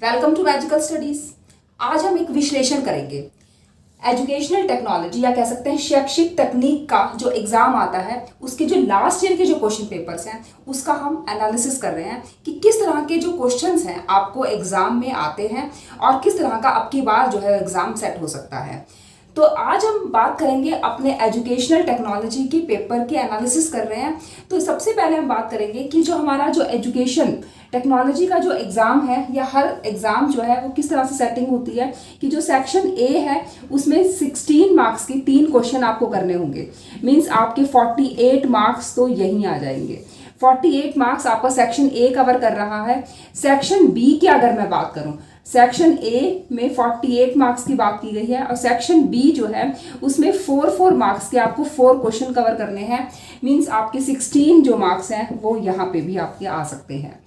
Welcome to magical studies. आज हम एक विश्लेषण करेंगे एजुकेशनल टेक्नोलॉजी या कह सकते हैं शैक्षिक तकनीक का जो एग्जाम आता है उसके जो लास्ट ईयर के जो क्वेश्चन पेपर्स हैं उसका हम एनालिसिस कर रहे हैं कि किस तरह के जो क्वेश्चंस हैं आपको एग्जाम में आते हैं और किस तरह का अब की बार जो है एग्जाम सेट हो सकता है। तो आज हम बात करेंगे अपने एजुकेशनल टेक्नोलॉजी के पेपर की एनालिसिस कर रहे हैं। तो सबसे पहले हम बात करेंगे कि जो हमारा जो एजुकेशन टेक्नोलॉजी का जो एग्ज़ाम है या हर एग्ज़ाम जो है वो किस तरह से सेटिंग होती है कि जो सेक्शन ए है उसमें 16 मार्क्स के 3 क्वेश्चन आपको करने होंगे। मीन्स आपके 48 मार्क्स तो यहीं आ जाएंगे। 48 मार्क्स आपका सेक्शन ए कवर कर रहा है। सेक्शन बी की अगर मैं बात करूं, सेक्शन ए में 48 मार्क्स की बात की गई है और सेक्शन बी जो है उसमें 4 मार्क्स के आपको 4 क्वेश्चन कवर करने हैं। मीन्स आपके 16 जो मार्क्स हैं वो यहाँ पे भी आपके आ सकते हैं।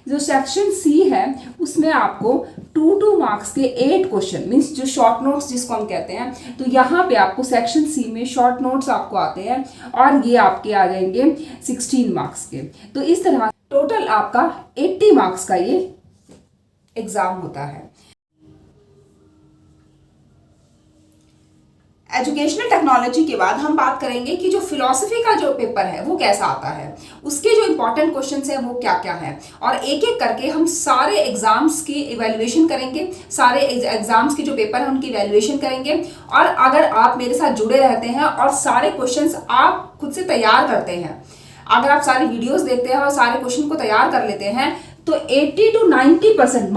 जो सेक्शन सी है उसमें आपको 2 मार्क्स के 8 क्वेश्चन मीन्स जो शॉर्ट नोट्स जिसको हम कहते हैं, तो यहाँ पे आपको सेक्शन सी में शॉर्ट नोट्स आपको आते हैं और ये आपके आ जाएंगे 16 मार्क्स के। तो इस तरह टोटल आपका 80 मार्क्स का ये एग्जाम होता है। एजुकेशनल टेक्नोलॉजी के बाद हम बात करेंगे कि जो फिलॉसफी का जो पेपर है वो कैसा आता है, उसके जो इंपॉर्टेंट क्वेश्चंस हैं वो क्या क्या है और एक एक करके हम सारे एग्जाम्स की इवैल्यूएशन करेंगे। सारे एग्जाम्स के जो पेपर हैं उनकी इवैल्यूएशन करेंगे। और अगर आप मेरे साथ जुड़े रहते हैं और सारे क्वेश्चंस आप खुद से तैयार करते हैं, अगर आप सारी वीडियोस देखते हैं और सारे क्वेश्चन को तैयार कर लेते हैं तो 80 to 90%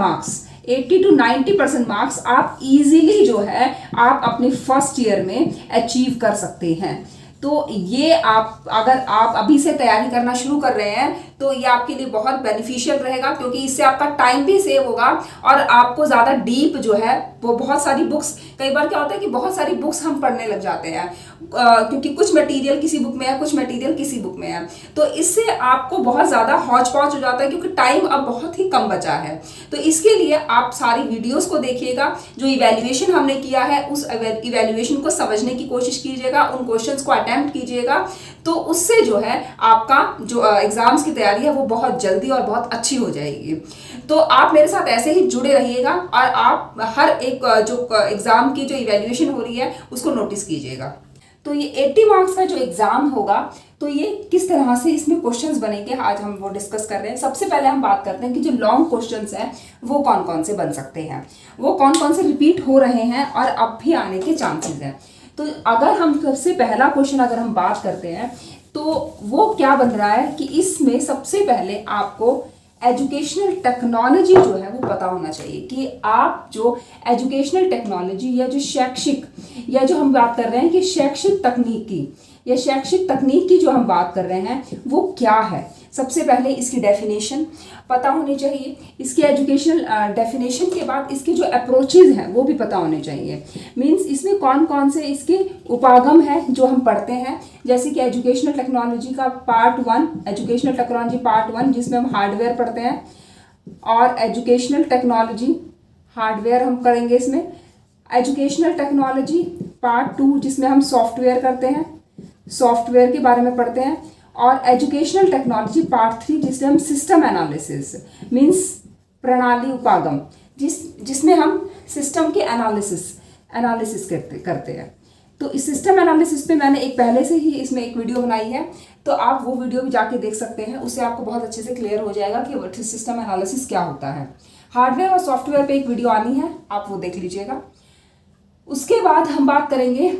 मार्क्स आप इजीली जो है आप अपने फर्स्ट ईयर में अचीव कर सकते हैं। तो ये अगर आप अभी से तैयारी करना शुरू कर रहे हैं तो ये आपके लिए बहुत बेनिफिशियल रहेगा, क्योंकि इससे आपका टाइम भी सेव होगा और आपको ज़्यादा डीप जो है वो बहुत सारी बुक्स, कई बार क्या होता है कि बहुत सारी बुक्स हम पढ़ने लग जाते हैं क्योंकि कुछ मटेरियल किसी बुक में है, कुछ मटेरियल किसी बुक में है, तो इससे आपको बहुत ज़्यादा हौच पौच हो जाता है क्योंकि टाइम अब बहुत ही कम बचा है। तो इसके लिए आप सारी वीडियोस को देखिएगा, जो इवैल्यूएशन हमने किया है उस इवैल्यूएशन को समझने की कोशिश कीजिएगा, उन क्वेश्चंस को अटेम्प्ट कीजिएगा, तो उससे जो है आपका जो एग्जाम्स की तैयारी है वो बहुत जल्दी और बहुत अच्छी हो जाएगी। तो आप मेरे साथ ऐसे ही जुड़े रहिएगा और आप हर एक जो एग्जाम की जो इवैल्यूएशन हो रही है उसको नोटिस कीजिएगा। तो ये 80 मार्क्स का जो एग्जाम होगा तो ये किस तरह से इसमें क्वेश्चंस बनेंगे आज हम वो डिस्कस कर रहे हैं। सबसे पहले हम बात करते हैं कि जो लॉन्ग क्वेश्चंस हैं वो कौन कौन से बन सकते हैं, वो कौन कौन से रिपीट हो रहे हैं और अब भी आने के चांसेस हैं। तो अगर हम सबसे पहला क्वेश्चन अगर हम बात करते हैं तो वो क्या बन रहा है कि इसमें सबसे पहले आपको एजुकेशनल टेक्नोलॉजी जो है वो पता होना चाहिए कि आप जो एजुकेशनल टेक्नोलॉजी या जो शैक्षिक या जो हम बात कर रहे हैं कि शैक्षिक तकनीक की जो हम बात कर रहे हैं वो क्या है। सबसे पहले इसकी डेफिनेशन पता होनी चाहिए। इसकी एजुकेशनल डेफिनेशन के बाद इसके जो अप्रोचेज हैं वो भी पता होने चाहिए। मींस इसमें कौन कौन से इसके उपागम है जो हम पढ़ते हैं, जैसे कि एजुकेशनल टेक्नोलॉजी का पार्ट 1, एजुकेशनल टेक्नोलॉजी पार्ट 1 जिसमें हम हार्डवेयर पढ़ते हैं, और एजुकेशनल टेक्नोलॉजी हार्डवेयर हम करेंगे इसमें। एजुकेशनल टेक्नोलॉजी पार्ट 2 जिसमें हम सॉफ्टवेयर करते हैं, सॉफ्टवेयर के बारे में पढ़ते हैं। और एजुकेशनल टेक्नोलॉजी पार्ट 3 जिसमें हम सिस्टम एनालिसिस मीन्स प्रणाली उपागम जिसमें हम सिस्टम के एनालिसिस करते हैं। तो इस सिस्टम एनालिसिस पे मैंने एक पहले से ही इसमें एक वीडियो बनाई है, तो आप वो वीडियो भी जाके देख सकते हैं। उससे आपको बहुत अच्छे से क्लियर हो जाएगा कि सिस्टम एनालिसिस क्या होता है। हार्डवेयर और सॉफ्टवेयर पे एक वीडियो आनी है, आप वो देख लीजिएगा। उसके बाद हम बात करेंगे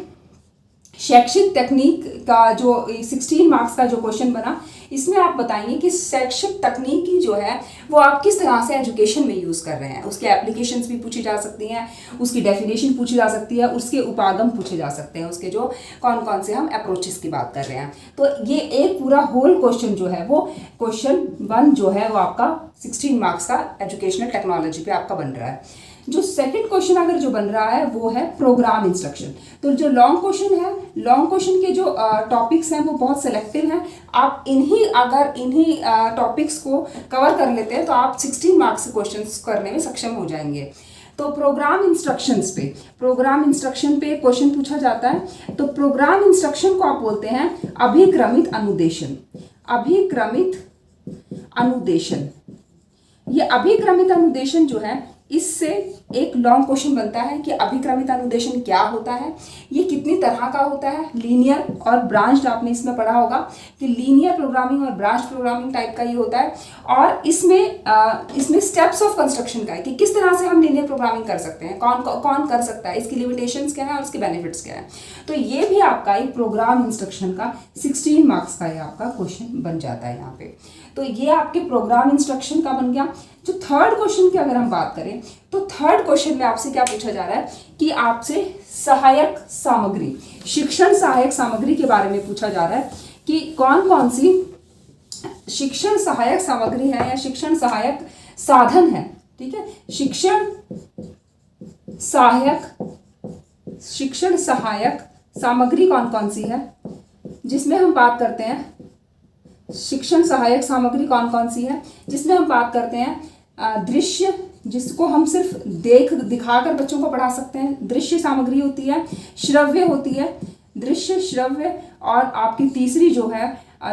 शैक्षिक तकनीक का जो 16 मार्क्स का जो क्वेश्चन बना, इसमें आप बताएंगे कि शैक्षिक तकनीक की जो है वो आप किस तरह से एजुकेशन में यूज़ कर रहे हैं। उसके एप्लीकेशंस भी पूछी जा सकती हैं, उसकी डेफिनेशन पूछी जा सकती है, उसके उपागम पूछे जा सकते हैं, उसके जो कौन कौन से हम अप्रोचेस की बात कर रहे हैं। तो ये एक पूरा होल क्वेश्चन जो है वो क्वेश्चन 1 जो है वो आपका 16 मार्क्स का एजुकेशनल टेक्नोलॉजी पे आपका बन रहा है। जो सेकंड क्वेश्चन अगर जो बन रहा है वो है प्रोग्राम इंस्ट्रक्शन। तो जो लॉन्ग क्वेश्चन है, लॉन्ग क्वेश्चन के जो टॉपिक्स हैं वो बहुत सिलेक्टिव हैं। आप इन्हीं टॉपिक्स को कवर कर लेते हैं तो आप 16 मार्क्स के क्वेश्चंस करने में सक्षम हो जाएंगे। तो प्रोग्राम इंस्ट्रक्शन पे क्वेश्चन पूछा जाता है। तो प्रोग्राम इंस्ट्रक्शन को आप बोलते हैं अभिक्रमित अनुदेशन। ये अभिक्रमित अनुदेशन जो है इससे एक लॉन्ग क्वेश्चन बनता है कि अभिक्रमित अनुदेशन क्या होता है, ये कितनी तरह का होता है। लीनियर और ब्रांच्ड आपने इसमें पढ़ा होगा कि लीनियर प्रोग्रामिंग और ब्रांच प्रोग्रामिंग टाइप का ये होता है। और इसमें स्टेप्स ऑफ कंस्ट्रक्शन का है कि किस तरह से हम लीनियर प्रोग्रामिंग कर सकते हैं, कौन कर सकता है, इसकी लिमिटेशंस क्या है और उसके बेनिफिट्स क्या है। तो ये भी आपका एक प्रोग्राम इंस्ट्रक्शन का 16 मार्क्स का ये आपका क्वेश्चन बन जाता है यहाँ पे। तो ये आपके प्रोग्राम इंस्ट्रक्शन का बन गया। जो थर्ड क्वेश्चन की अगर हम बात करें तो थर्ड क्वेश्चन में आपसे क्या पूछा जा रहा है कि आपसे सहायक सामग्री, शिक्षण सहायक सामग्री के बारे में पूछा जा रहा है कि कौन कौन सी शिक्षण सहायक सामग्री है या शिक्षण सहायक साधन है। ठीक है, शिक्षण सहायक सामग्री कौन कौन सी है, जिसमें हम बात करते हैं शिक्षण सहायक सामग्री कौन कौन सी है, जिसमें हम बात करते हैं दृश्य, जिसको हम सिर्फ दिखाकर बच्चों को पढ़ा सकते हैं, दृश्य सामग्री होती है, श्रव्य होती है, दृश्य श्रव्य, और आपकी तीसरी जो है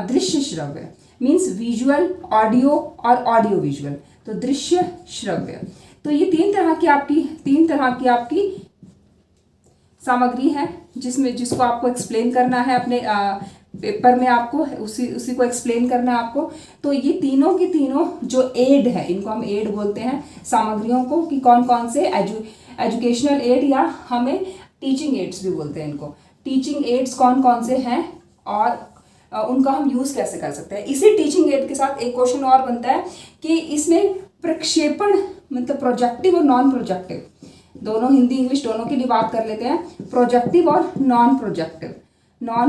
दृश्य श्रव्य, मीन्स विजुअल ऑडियो और ऑडियो विजुअल। तो दृश्य श्रव्य, तो ये तीन तरह की आपकी सामग्री है जिसको आपको एक्सप्लेन करना है अपने पेपर में, आपको उसी को एक्सप्लेन करना है आपको। तो ये तीनों की तीनों जो एड है, इनको हम एड बोलते हैं सामग्रियों को, कि कौन कौन से एजुकेशनल एड या हमें टीचिंग एड्स भी बोलते हैं इनको। टीचिंग एड्स कौन कौन से हैं और उनका हम यूज़ कैसे कर सकते हैं। इसी टीचिंग एड के साथ एक क्वेश्चन और बनता है कि इसमें प्रक्षेपण, मतलब प्रोजेक्टिव और नॉन प्रोजेक्टिव, दोनों हिंदी इंग्लिश दोनों के लिए बात कर लेते हैं, प्रोजेक्टिव और नॉन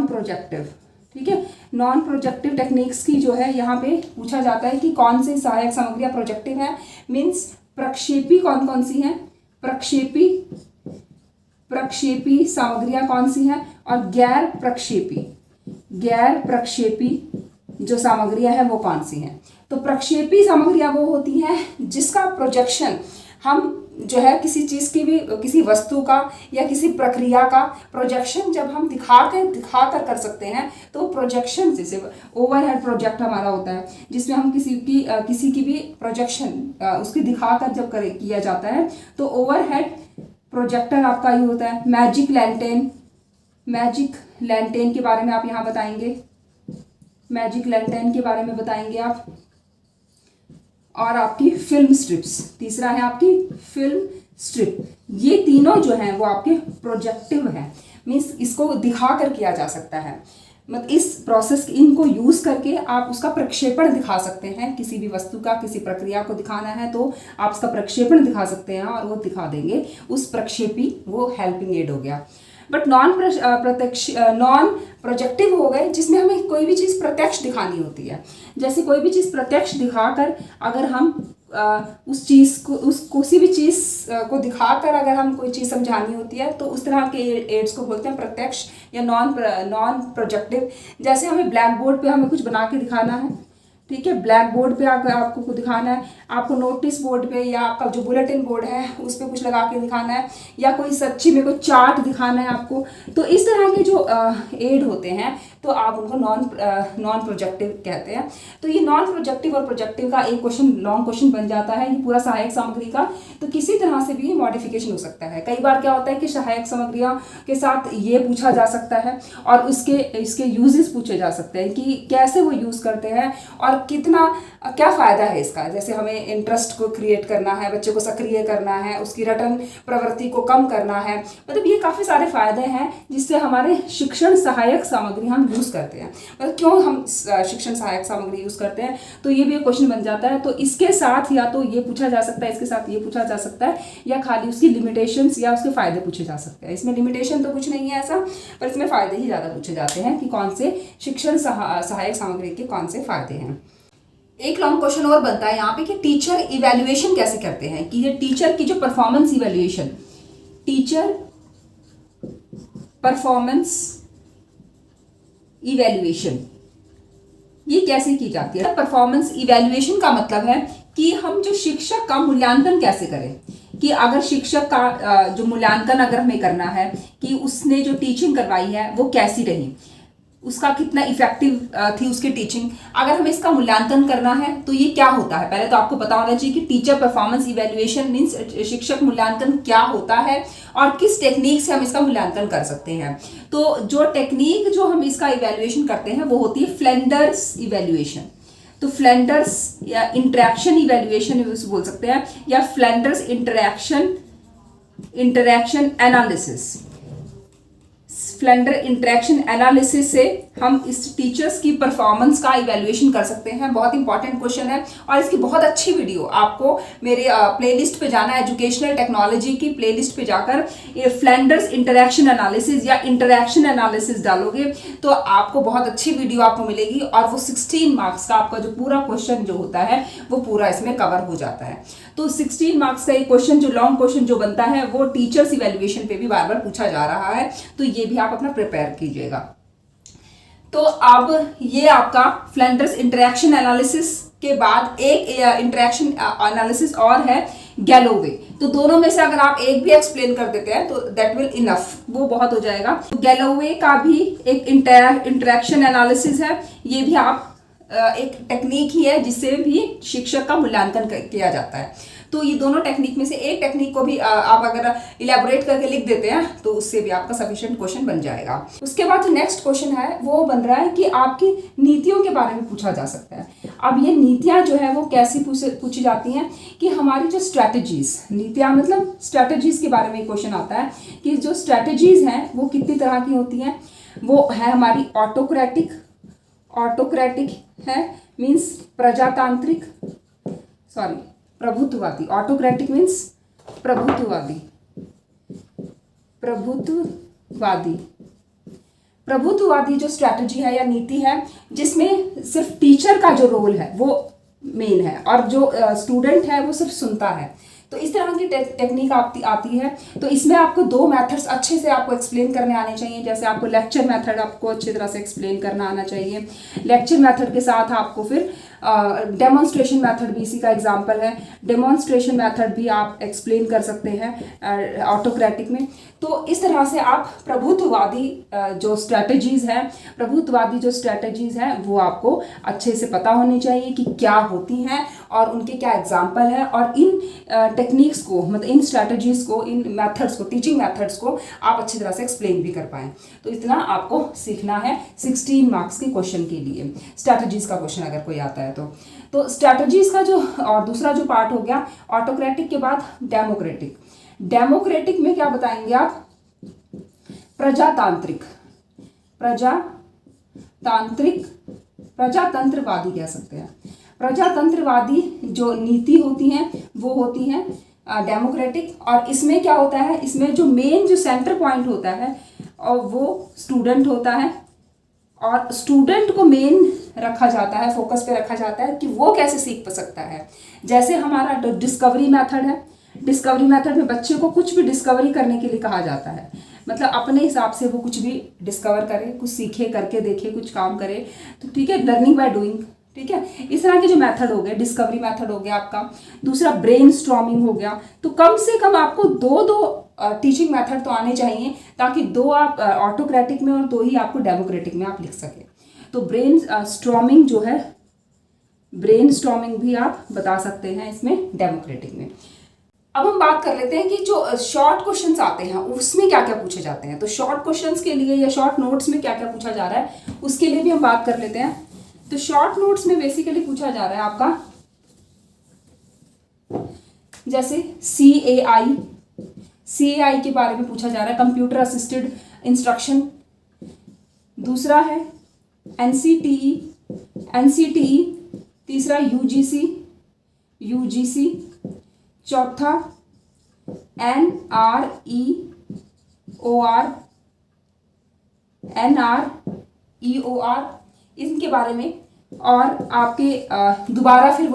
प्रोजेक्टिव। ठीक है, नॉन प्रोजेक्टिव टेक्निक्स की जो है यहाँ पे पूछा जाता है कि कौन सी सहायक सामग्रियाँ प्रोजेक्टिव हैं, मीन्स प्रक्षेपी कौन कौन सी हैं, प्रक्षेपी सामग्रियाँ कौन सी हैं, और गैर प्रक्षेपी जो सामग्रियाँ हैं वो कौन सी हैं। तो प्रक्षेपी सामग्रियाँ वो होती हैं जिसका प्रोजेक्शन हम जो है किसी चीज़ की भी, किसी वस्तु का या किसी प्रक्रिया का प्रोजेक्शन जब हम दिखाकर कर सकते हैं, तो प्रोजेक्शन, जैसे ओवरहेड प्रोजेक्ट हमारा होता है जिसमें हम किसी की भी प्रोजेक्शन उसकी दिखाकर जब किया जाता है, तो ओवरहेड प्रोजेक्टर आपका ये होता है। मैजिक लैंटेन के बारे में आप यहाँ बताएंगे, मैजिक लैंटेन के बारे में बताएंगे आप। और आपकी फिल्म स्ट्रिप्स, तीसरा है आपकी फिल्म स्ट्रिप। ये तीनों जो हैं वो आपके प्रोजेक्टिव हैं, मीन्स इसको दिखा कर किया जा सकता है। मतलब इस प्रोसेस, इनको यूज़ करके आप उसका प्रक्षेपण दिखा सकते हैं। किसी भी वस्तु का, किसी प्रक्रिया को दिखाना है तो आप उसका प्रक्षेपण दिखा सकते हैं और वो दिखा देंगे, उस प्रक्षेपी, वो हेल्पिंग एड हो गया। बट नॉन प्रोजेक्टिव हो गए जिसमें हमें कोई भी चीज़ प्रत्यक्ष दिखानी होती है। जैसे कोई भी चीज़ प्रत्यक्ष दिखाकर अगर हम उस चीज़ को, किसी भी चीज़ को दिखाकर अगर हम कोई चीज़ समझानी होती है, तो उस तरह के एड्स को बोलते हैं प्रत्यक्ष या नॉन प्रोजेक्टिव। जैसे हमें ब्लैक बोर्ड पे हमें कुछ बना के दिखाना है, ठीक है, ब्लैक बोर्ड पे आपको कुछ दिखाना है, आपको नोटिस बोर्ड पे या आपका जो बुलेटिन बोर्ड है उस पर कुछ लगा के दिखाना है, या कोई सच्ची में कोई चार्ट दिखाना है आपको। तो इस तरह के जो एड होते हैं तो आप उनको नॉन प्रोजेक्टिव कहते हैं। तो ये नॉन प्रोजेक्टिव और प्रोजेक्टिव का एक क्वेश्चन, लॉन्ग क्वेश्चन बन जाता है ये पूरा सहायक सामग्री का। तो किसी तरह से भी मॉडिफिकेशन हो सकता है। कई बार क्या होता है कि सहायक सामग्रियों के साथ ये पूछा जा सकता है और इसके यूजेस पूछे जा सकते हैं कि कैसे वो यूज़ करते हैं और क्या फ़ायदा है इसका। जैसे हमें इंटरेस्ट को क्रिएट करना है, बच्चे को सक्रिय करना है, उसकी रटन प्रवृत्ति को कम करना है, मतलब ये काफ़ी सारे फ़ायदे हैं जिससे हमारे शिक्षण सहायक सामग्री हम यूज़ करते हैं। मतलब क्यों हम शिक्षण सहायक सामग्री यूज़ करते हैं, तो ये भी एक क्वेश्चन बन जाता है। तो इसके साथ या तो ये पूछा जा सकता है, इसके साथ ये पूछा जा सकता है, या खाली उसकी लिमिटेशंस या उसके फ़ायदे पूछे जा सकते हैं। इसमें लिमिटेशन तो कुछ नहीं है ऐसा, पर इसमें फ़ायदे ही ज़्यादा पूछे जाते हैं कि कौन से शिक्षण सहायक सामग्री के कौन से फ़ायदे हैं। एक लॉन्ग क्वेश्चन और बनता है यहाँ पे कि टीचर इवैल्यूएशन कैसे करते हैं, कि ये टीचर की जो performance evaluation, teacher performance evaluation ये कैसे की जाती है। परफॉर्मेंस इवैल्यूएशन का मतलब है कि हम जो शिक्षक का मूल्यांकन कैसे करें, कि अगर शिक्षक का जो मूल्यांकन अगर हमें करना है कि उसने जो टीचिंग करवाई है वो कैसी रही, उसका कितना इफेक्टिव थी उसकी टीचिंग। अगर हमें इसका मूल्यांकन करना है तो ये क्या होता है, पहले तो आपको पता होना चाहिए कि टीचर परफॉर्मेंस इवैल्यूएशन मीन्स शिक्षक मूल्यांकन क्या होता है और किस टेक्निक से हम इसका मूल्यांकन कर सकते हैं। तो जो टेक्निक जो हम इसका इवैल्यूएशन करते हैं वो होती है फ्लेंडर्स इवैल्यूएशन। तो फ्लेंडर्स या इंटरेक्शन इवैल्यूएशन बोल सकते हैं, या Flanders interaction analysis. Flander interaction analysis से हम इस टीचर्स की परफॉर्मेंस का इवैल्यूएशन कर सकते हैं। बहुत इंपॉर्टेंट क्वेश्चन है और इसकी बहुत अच्छी वीडियो आपको मेरे प्लेलिस्ट पे जाना है, एजुकेशनल टेक्नोलॉजी की प्लेलिस्ट पे जाकर ये फ्लेंडर्स इंटरेक्शन एनालिसिस या इंटरेक्शन एनालिसिस डालोगे तो आपको बहुत अच्छी वीडियो आपको मिलेगी और वो 16 मार्क्स का आपका जो पूरा क्वेश्चन जो होता है वो पूरा इसमें कवर हो जाता है। तो 16 मार्क्स का एक क्वेश्चन जो लॉन्ग क्वेश्चन जो बनता है वो टीचर्स इवैल्यूएशन पे भी बार बार पूछा जा रहा है, तो ये भी आप अपना प्रिपेयर कीजिएगा। तो अब ये आपका फ्लेंडर्स इंटरेक्शन एनालिसिस के बाद एक इंटरेक्शन एनालिसिस और है गैलोवे। तो दोनों में से अगर आप एक भी एक्सप्लेन कर देते हैं तो दैट विल इनफ, वो बहुत हो जाएगा। तो गैलोवे का भी एक इंटरेक्शन एनालिसिस है, ये भी आप एक टेक्निक ही है जिससे भी शिक्षक का मूल्यांकन किया जाता है। तो ये दोनों टेक्निक में से एक टेक्निक को भी आप अगर इलेबोरेट करके लिख देते हैं तो उससे भी आपका सफिशिएंट क्वेश्चन बन जाएगा। उसके बाद जो नेक्स्ट क्वेश्चन है वो बन रहा है कि आपकी नीतियों के बारे में पूछा जा सकता है। अब ये नीतियां जो है वो कैसी पूछी जाती हैं कि हमारी जो स्ट्रैटेजीज, नीतियां मतलब स्ट्रैटेजीज के बारे में क्वेश्चन आता है कि जो स्ट्रैटेजीज हैं वो कितनी तरह की होती हैं। वो है हमारी ऑटोक्रेटिक है मीन्स प्रजातांत्रिक, प्रभुत्ववादी। ऑटोक्रेटिक मीन्स प्रभुत्ववादी जो स्ट्रैटेजी है या नीति है जिसमें सिर्फ टीचर का जो रोल है वो मेन है और जो स्टूडेंट है वो सिर्फ सुनता है। तो इस तरह की टेक्निक आती है। तो इसमें आपको 2 मेथड्स अच्छे से आपको एक्सप्लेन करने आने चाहिए। जैसे आपको लेक्चर मेथड आपको अच्छी तरह से एक्सप्लेन करना आना चाहिए। लेक्चर मेथड के साथ आपको फिर डेमोन्स्ट्रेशन मेथड भी इसी का एग्जांपल है। डेमोन्स्ट्रेशन मेथड भी आप एक्सप्लेन कर सकते हैं ऑटोक्रेटिक में। तो इस तरह से आप प्रभुत्ववादी जो स्ट्रैटेजीज हैं वो आपको अच्छे से पता होनी चाहिए कि क्या होती हैं और उनके क्या एग्जाम्पल है, और इन टेक्निक्स को मतलब इन स्ट्रैटेजीज को, इन मेथड्स को, टीचिंग मेथड्स को आप अच्छी तरह से एक्सप्लेन भी कर पाएँ। तो इतना आपको सीखना है 16 मार्क्स के क्वेश्चन के लिए। स्ट्रैटेजीज का क्वेश्चन अगर कोई आता है तो स्ट्रैटेजीज का जो और दूसरा जो पार्ट हो गया ऑटोक्रेटिक के बाद डेमोक्रेटिक में क्या बताएंगे आप? प्रजातंत्रवादी कह सकते हैं। प्रजातंत्रवादी जो नीति होती हैं वो होती हैं डेमोक्रेटिक। और इसमें क्या होता है, इसमें जो मेन जो सेंटर पॉइंट होता है और वो स्टूडेंट होता है और स्टूडेंट को मेन रखा जाता है, फोकस पे रखा जाता है कि वो कैसे सीख सकता है। जैसे हमारा डिस्कवरी मेथड है, डिस्कवरी मेथड में बच्चे को कुछ भी डिस्कवरी करने के लिए कहा जाता है, मतलब अपने हिसाब से वो कुछ भी डिस्कवर करे, कुछ सीखे, करके देखे, कुछ काम करे। तो ठीक है, लर्निंग बाय डूइंग, ठीक है। इस तरह के जो मेथड हो गए, डिस्कवरी मेथड हो गया आपका। दूसरा ब्रेनस्टॉर्मिंग हो गया। तो कम से कम आपको दो टीचिंग मेथड तो आने चाहिए ताकि 2 आप ऑटोक्रेटिक में और 2 ही आपको डेमोक्रेटिक में आप लिख सकें। तो ब्रेनस्टॉर्मिंग जो है, ब्रेनस्टॉर्मिंग भी आप बता सकते हैं इसमें डेमोक्रेटिक में। अब हम बात कर लेते हैं कि जो शॉर्ट क्वेश्चंस आते हैं उसमें क्या क्या पूछे जाते हैं। तो शॉर्ट क्वेश्चंस के लिए या शॉर्ट नोट्स में क्या क्या पूछा जा रहा है उसके लिए भी हम बात कर लेते हैं। तो शॉर्ट नोट्स में बेसिकली पूछा जा रहा है आपका जैसे CAI के बारे में पूछा जा रहा है, कंप्यूटर असिस्टेड इंस्ट्रक्शन। दूसरा है NCTE, तीसरा UGC, चौथा NREOR इनके बारे में। और आपके दोबारा फिर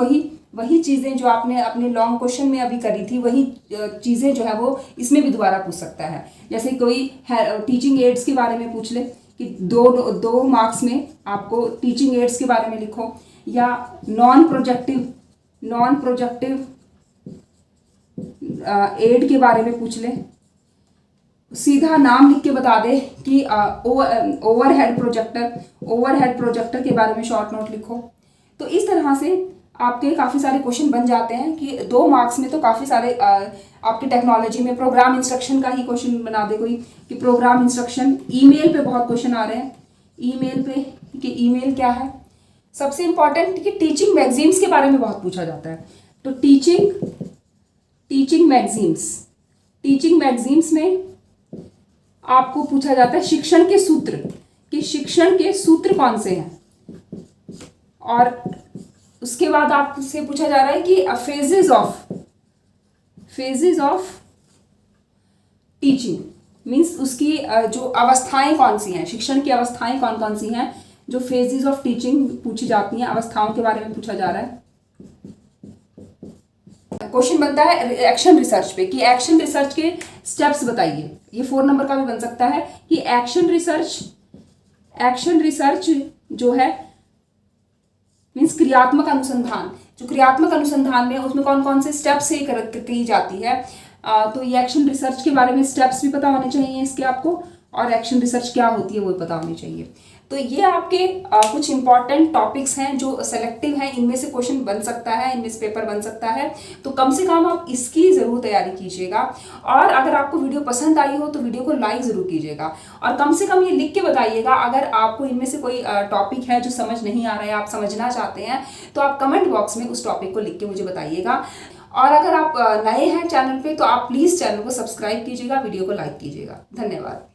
वही चीज़ें जो आपने अपने लॉन्ग क्वेश्चन में अभी करी थी वही चीज़ें जो है वो इसमें भी दोबारा पूछ सकता है। जैसे कोई टीचिंग एड्स के बारे में पूछ ले कि दो मार्क्स में आपको टीचिंग एड्स के बारे में लिखो, या नॉन प्रोजेक्टिव एड के बारे में पूछ ले, सीधा नाम लिख के बता दे कि ओवरहेड प्रोजेक्टर के बारे में शॉर्ट नोट लिखो। तो इस तरह से आपके काफ़ी सारे क्वेश्चन बन जाते हैं कि 2 मार्क्स में तो काफ़ी सारे आपके टेक्नोलॉजी में प्रोग्राम इंस्ट्रक्शन का ही क्वेश्चन बना दे कोई कि प्रोग्राम इंस्ट्रक्शन। ईमेल पे बहुत क्वेश्चन आ रहे हैं, ईमेल पे कि ईमेल क्या है। सबसे इम्पॉर्टेंट कि टीचिंग मैगजीन्स के बारे में बहुत पूछा जाता है। तो टीचिंग मैगजीन्स में आपको पूछा जाता है शिक्षण के सूत्र, कि शिक्षण के सूत्र कौन से हैं। और उसके बाद आपसे पूछा जा रहा है कि फेजेस ऑफ टीचिंग मीन्स उसकी जो अवस्थाएं कौन सी हैं, शिक्षण की अवस्थाएं कौन कौन सी हैं। जो फेजेस ऑफ टीचिंग पूछी जाती हैं, अवस्थाओं के बारे में पूछा जा रहा है। क्वेश्चन बनता है एक्शन रिसर्च पे कि एक्शन रिसर्च के स्टेप्स बताइए। ये 4 नंबर का भी बन सकता है कि एक्शन रिसर्च जो है मीन्स क्रियात्मक अनुसंधान, जो क्रियात्मक अनुसंधान में उसमें कौन कौन से स्टेप्स से की जाती है। तो ये एक्शन रिसर्च के बारे में स्टेप्स भी पता होने चाहिए इसके आपको, और एक्शन रिसर्च क्या होती है वो पता होनी चाहिए। तो ये आपके कुछ इंपॉर्टेंट टॉपिक्स हैं जो सेलेक्टिव हैं, इनमें से क्वेश्चन बन सकता है, इनमें से पेपर बन सकता है। तो कम से कम आप इसकी ज़रूर तैयारी कीजिएगा। और अगर आपको वीडियो पसंद आई हो तो वीडियो को लाइक ज़रूर कीजिएगा, और कम से कम ये लिख के बताइएगा अगर आपको इनमें से कोई टॉपिक है जो समझ नहीं आ रहा है, आप समझना चाहते हैं, तो आप कमेंट बॉक्स में उस टॉपिक को लिख के मुझे बताइएगा। और अगर आप नए हैं चैनल पे तो आप प्लीज़ चैनल को सब्सक्राइब कीजिएगा, वीडियो को लाइक कीजिएगा। धन्यवाद।